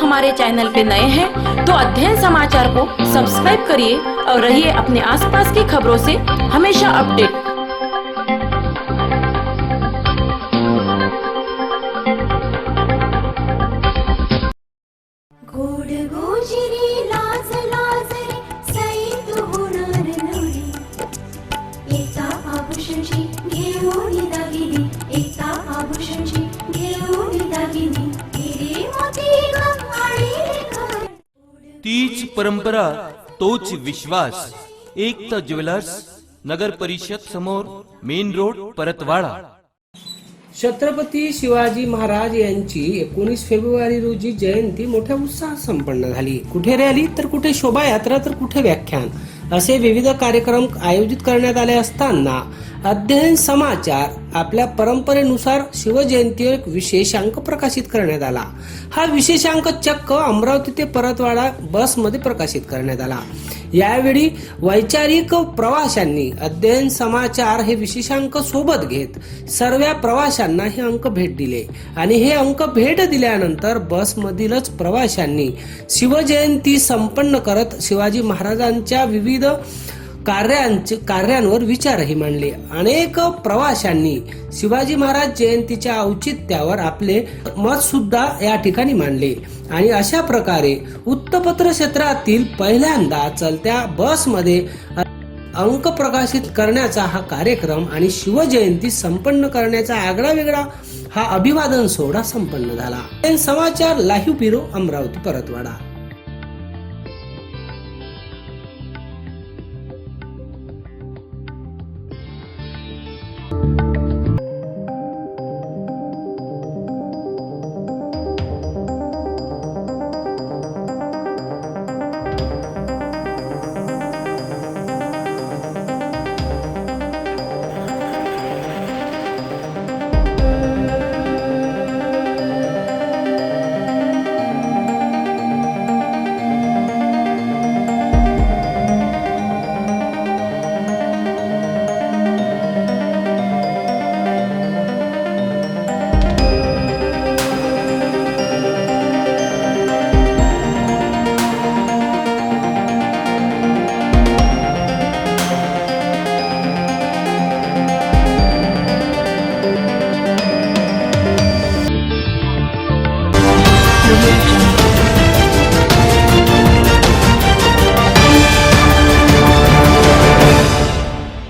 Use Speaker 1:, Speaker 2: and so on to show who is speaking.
Speaker 1: हमारे चैनल पे नए हैं तो अध्ययन समाचार को सब्सक्राइब करिए और रहिए अपने आसपास की खबरों से हमेशा अपडेट।
Speaker 2: तीच परंपरा तोच विश्वास। एकता ज्वेलर्स, नगर परिषद समोर, मेन रोड, परतवाडा।
Speaker 3: छत्रपती शिवाजी महाराज यांची 19 फेब्रुवारी रोजी जयंती मोठ्या उत्साहात संपन्न झाली। कुठे रॅली तर कुठे शोभायात्रा तर कुठे व्याख्यान असे विविध कार्यक्रम आयोजित करण्यात आले असताना अध्ययन समाचार आपल्या परंपरेनुसार शिवजयंतीवर एक विशेषांक प्रकाशित करण्यात आला। हा विशेषांक चक्क अमरावती ते परतवाडा बसमध्ये प्रकाशित करण्यात आला। यावेळी वैचारिक प्रवाशांनी अध्ययन समाचार हे विशेषांक सोबत घेत सर्व प्रवाशांना हे अंक भेट दिले आणि हे अंक भेट दिल्यानंतर बसमधीलच प्रवाशांनी शिवजयंती संपन्न करत शिवाजी महाराजांच्या विविध कार्यांवर विचारही मांडले। अनेक प्रवाशांनी शिवाजी महाराज जयंतीच्या औचित्यावर आपले मत सुद्धा या ठिकाणी मांडले आणि अशा प्रकारे वृत्तपत्र क्षेत्रातील पहिल्यांदा चलत्या बसमध्ये अंक प्रकाशित करण्याचा हा कार्यक्रम आणि शिवजयंती संपन्न करण्याचा आगळा वेगळा हा अभिवादन सोहळा संपन्न झाला। समाचार लाईव्ह ब्युरो, अमरावती, परतवाडा।